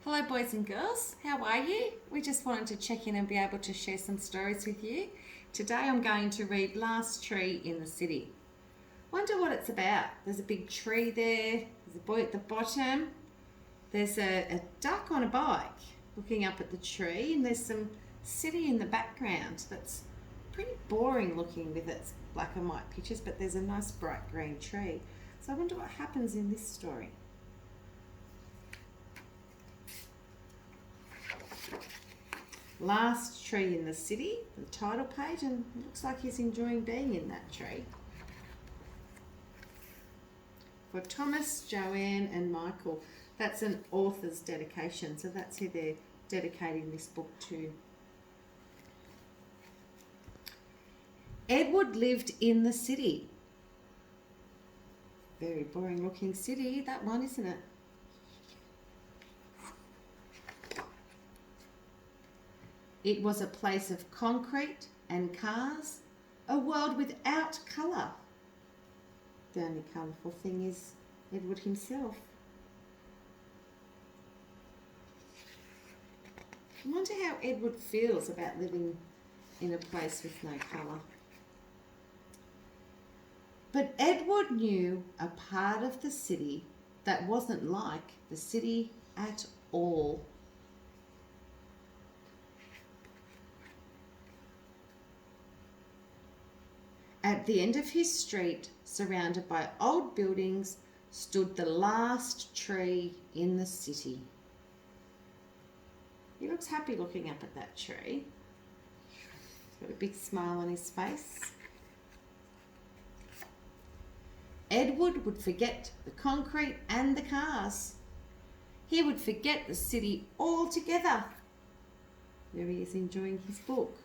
Hello, boys and girls. How are you? We just wanted to check in and be able to share some stories with you. Today I'm going to read Last Tree in the City. Wonder what it's about. There's a big tree there, there's a boy at the bottom, there's a duck on a bike looking up at the tree, and there's some city in the background that's pretty boring looking with its black and white pictures, but there's a nice bright green tree. So I wonder what happens in this story. Last Tree in the City, the title page, and it looks like he's enjoying being in that tree. For Thomas, Joanne and Michael. That's an author's dedication, so that's who they're dedicating this book to. Edward lived in the city. Very boring looking city, that one, isn't it? It was a place of concrete and cars, a world without colour. The only colourful thing is Edward himself. I wonder how Edward feels about living in a place with no colour. But Edward knew a part of the city that wasn't like the city at all. At the end of his street, surrounded by old buildings, stood the last tree in the city. He looks happy looking up at that tree. He's got a big smile on his face. Edward would forget the concrete and the cars. He would forget the city altogether. There he is enjoying his book.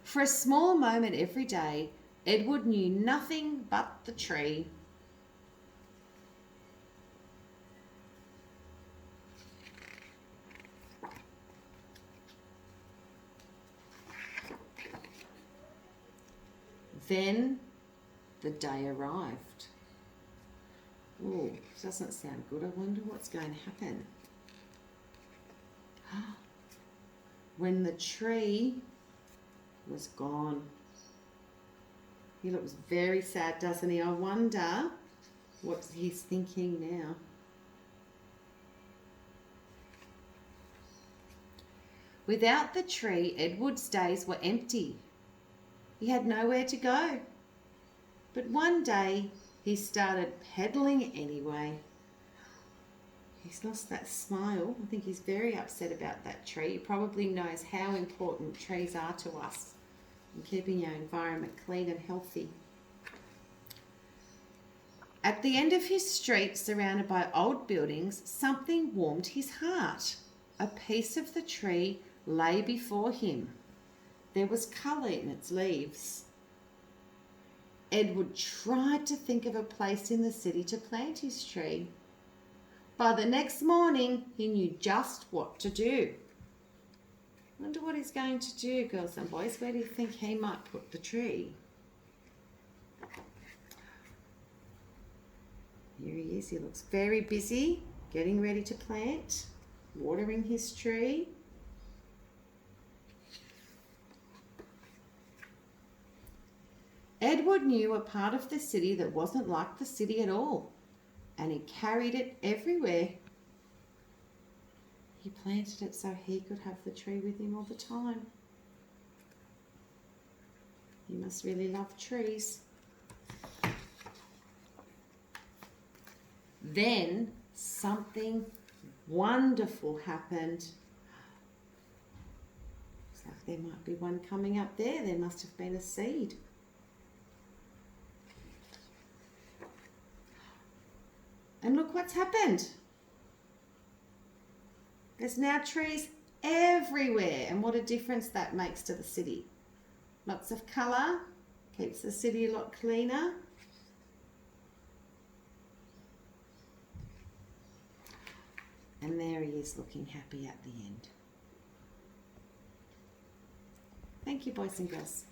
For a small moment every day, Edward knew nothing but the tree. Then the day arrived. Oh, doesn't sound good. I wonder what's going to happen. When the tree was gone. He looks very sad, doesn't he? I wonder what he's thinking now. Without the tree, Edward's days were empty. He had nowhere to go. But one day he started pedaling anyway. He's lost that smile. I think he's very upset about that tree. He probably knows how important trees are to us in keeping our environment clean and healthy. At the end of his street, surrounded by old buildings, something warmed his heart. A piece of the tree lay before him. There was colour in its leaves. Edward tried to think of a place in the city to plant his tree. By the next morning, he knew just what to do. Wonder what he's going to do, girls and boys. Where do you think he might put the tree? Here he is. He looks very busy, getting ready to plant, watering his tree. Edward knew a part of the city that wasn't like the city at all, and he carried it everywhere. He planted it so he could have the tree with him all the time. He must really love trees. Then something wonderful happened. Looks like there might be one coming up there. There must have been a seed. And look what's happened. There's now trees everywhere, and what a difference that makes to the city. Lots of colour, keeps the city a lot cleaner. And there he is looking happy at the end. Thank you, boys and girls.